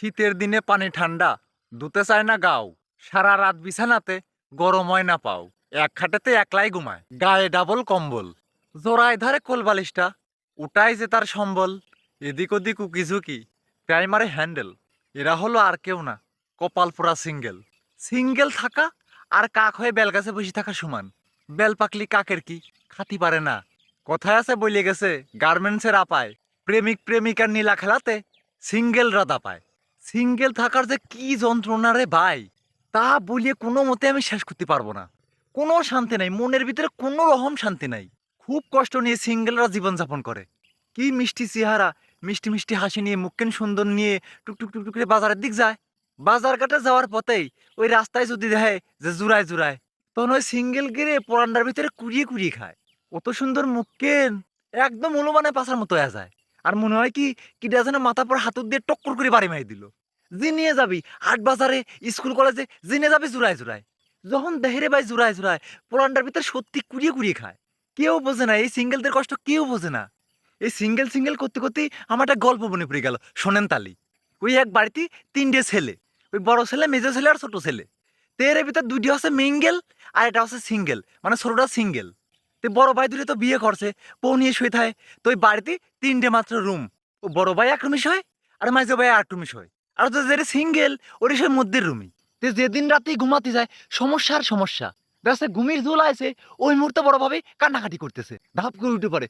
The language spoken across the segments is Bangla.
শীতের দিনে পানি ঠান্ডা, ধুতে চায় না গাও। সারা রাত বিছানাতে গরম হয় না পাও। এক খাটেতে একলাই ঘুমায়, গায়ে ডাবল কম্বল। জোড়ায় ধরে কোলবালিশটা, ওটাই যে তার সম্বল। এদিক ওদিক উকি ঝুঁকি, প্রাইমারি হ্যান্ডেল। এরা হলো আর কেউ না, কপাল পোড়া সিঙ্গেল। সিঙ্গেল থাকা আর কাক হয়ে বেলগাছে বসে থাকা সমান। বেল পাকলি কাকের কি খাতি পারে না। কথায় আছে বলে গেছে গার্মেন্টসের আপায়, প্রেমিক প্রেমিকার নীলা খেলাতে সিঙ্গেল রাধা পায়। সিঙ্গেল থাকার যে কি যন্ত্রণা রে ভাই, তা বলিয়ে কোনো মতে আমি শেষ করতে পারবো না। কোনো শান্তি নাই, মনের ভিতরে কোনো রকম শান্তি নাই। খুব কষ্ট নিয়ে সিঙ্গেলরা জীবনযাপন করে। কি মিষ্টি চেহারা, মিষ্টি মিষ্টি হাসি নিয়ে, মুখকেন সুন্দর নিয়ে টুকটুক টুকটুক করে বাজারের দিক যায়। বাজার ঘাটে যাওয়ার পথেই ওই রাস্তায় যদি দেখে যে জুড়ায় জুড়ায়, তখন ওই সিঙ্গেল গিরে পরান্ডার ভিতরে কুড়িয়ে কুড়িয়ে খায়। অত সুন্দর মুখকেন একদম অনুমানে পাশার মতো হয়ে যায়। আর মনে হয় কি কিটা যেন মাথা পর হাতুর দিয়ে টক্কর করে বাড়ি মারি দিল। যে নিয়ে যাবি হাট বাজারে, স্কুল কলেজে, যে নিয়ে যাবি জুড়ায় জুড়ায়। যখন দেহেরে ভাই জুড়ায় জুড়ায়, পোলান্ডার ভিতরে সত্যি কুড়িয়ে কুড়িয়ে খায়। কেউ বোঝে না এই সিঙ্গেলদের কষ্ট, কেউ বোঝে না। এই সিঙ্গেল সিঙ্গেল করতে করতেই আমার একটা গল্প মনে পড়ে গেল, শোনেন তালি। ওই এক বাড়িতে তিনটে ছেলে, ওই বড় ছেলে, মেজো ছেলে আর ছোট ছেলে। তো এর ভিতর দুইটি হচ্ছে মিঙ্গেল আর এটা হচ্ছে সিঙ্গেল, মানে ছোটটা সিঙ্গেল। তো বড় ভাই দুটো তো বিয়ে করছে, বউ নিয়ে শুয়ে থাকে। তো ওই বাড়িতে তিনটে মাত্র রুম। ও বড় ভাই এক রুমে শোয়, আর মাঝে ভাই আর রুমে শোয়। আর তো যেটা সিঙ্গেল ওটা সে মধ্যের রুমই। তো যেদিন রাতে ঘুমাতে যায়, সমস্যা আর সমস্যা। দেখছে ঘুমির ঝোল আছে, ওই মুহূর্তে বড় ভাবে কান্নাকাটি করতেছে, ধাপ করে উঠে পড়ে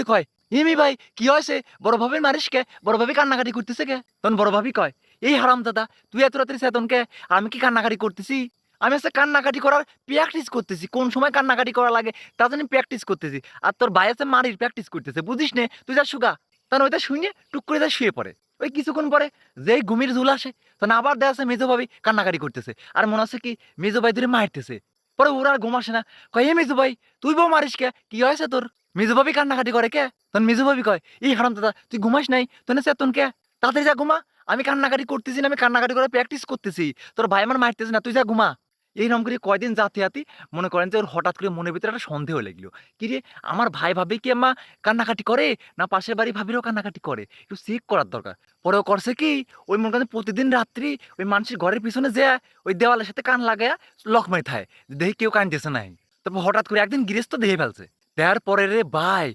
কয়, এমি ভাই কি হয়েছে? বড় ভাবের মারিস কে? বড় ভাবি কান্নাকাটি করতেছে কে? তখন বড় ভাবি কয়, এই হারাম দাদা, তুই এত রাত্রি চেতন কে? আর আমি কি কান্নাকাটি করতেছি? আমি হচ্ছে কান্নাকাটি করার প্র্যাকটিস করতেছি, কোন সময় কান্নাকাটি করা লাগে তা জানি প্র্যাকটিস করতেছি। আর তোর ভাই আছে মারির প্র্যাকটিস করতেছে, বুঝিস নে? তুই যা সুগা। তখন ওইটা শুনে টুক করে যা শুয়ে পড়ে। ওই কিছুক্ষণ পরে যেই ঘুমির ঝুল আসে, তখন আবার দেখা যাচ্ছে মেজো ভাবি কান্নাকাটি করতেছে, আর মনে হচ্ছে কি মেজো ভাই ধরে মারতেছে। পরে ওরা আর ঘুম আসে না, কয় এ মেজো ভাই তুই বউ মারিস কে? কি হয়েছে তোর? মেজো ভাবি কান্নাকাটি করে কে? তখন মেজো ভাবি কয়, এই হারাম দাদা তুই ঘুমাস নাই? তোর চেতন কে? তাড়াতাড়ি যা ঘুমা। আমি কান্নাকাটি করতেছি না, আমি কান্নাকাটি করে প্র্যাকটিস করতেছি। তোর ভাই আমার মারতেছে না, তুই যা ঘুমা। এইরকম করে কয়দিন জাতি হাতি মনে করেন যে ওর হঠাৎ করে মনের ভিতরে একটা সন্দেহ লাগলো, কি রে আমার ভাই ভাবি কি আম্মা কান্নাকাটি করে, না পাশের বাড়ি ভাবিরও কান্নাকাটি করে, একটু চেক করার দরকার। পরেও করছে কি, ওই মনে করেন প্রতিদিন রাত্রি ওই মানুষের ঘরের পিছনে যে ওই দেওয়ালের সাথে কান লাগায়া লকমাই থায়, দেখি কেউ কানতেছে নাই। তারপর হঠাৎ করে একদিন গৃহস্থ দেখে ফেলছে। দেওয়ার পরে রে ভাই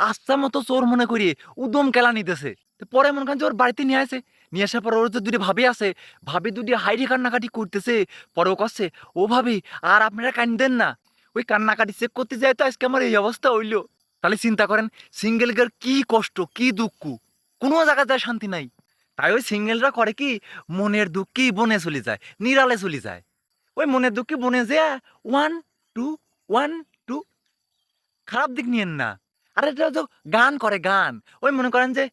আচ্ছা মতো চোর মনে করিয়ে উদম কেলা নিতেছে। তো পরে মনে করেন যে ওর বাড়িতে নিয়ে আসে, নিয়ে আসার পর ওর যে দুটি ভাবি আছে, ভাবি দুটি হাইরি কান্নাকাটি করতেছে। পরেও করছে, ও ভাবি আর আপনারা কান্দেন না, ওই কান্নাকাটি চেক করতে যায় তো আজকে আমার এই অবস্থা হইলো। তাহলে চিন্তা করেন সিঙ্গেল গার কি কষ্ট, কি দুঃখ, কোনো জায়গায় যায় শান্তি নাই। তাই ওই সিঙ্গেলরা করে কি, মনের দুঃখেই বনে চলে যায়, নিরালে চলে যায়। ওই মনের দুঃখে বনে যে ওয়ান টু ওয়ান টু, খারাপ দিক নিয়েন না। আর এটা তো গান করে গান, ওই মনে করেন যে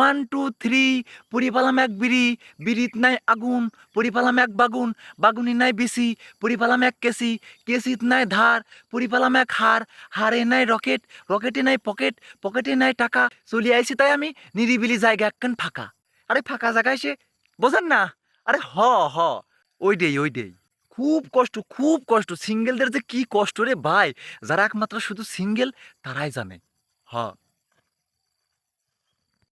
1 2 3, পুরি পালাম এক বিড়ি, বিড়িত নাই আগুন, পুরি পালাম এক বাগুন, বাগুনি নাই বিসি, পুরি পালাম এক কেসি, কেসিত নাই ধার, পুরি পালাম এক হার, হারে নাই রকেট, রকেটে নাই পকেট, পকেটে নাই টাকা, চলি আইছি তাই আমি নিরিবিলি জায়গা একখান ফাঁকা। আরে ফাঁকা জায়গায় সে বোঝেন না? আরে হ হ, ওই ডেই খুব কষ্ট, খুব কষ্ট। সিঙ্গেলদের যে কি কষ্ট রে ভাই, যারা একমাত্র শুধু সিঙ্গেল তারাই জানে। হ।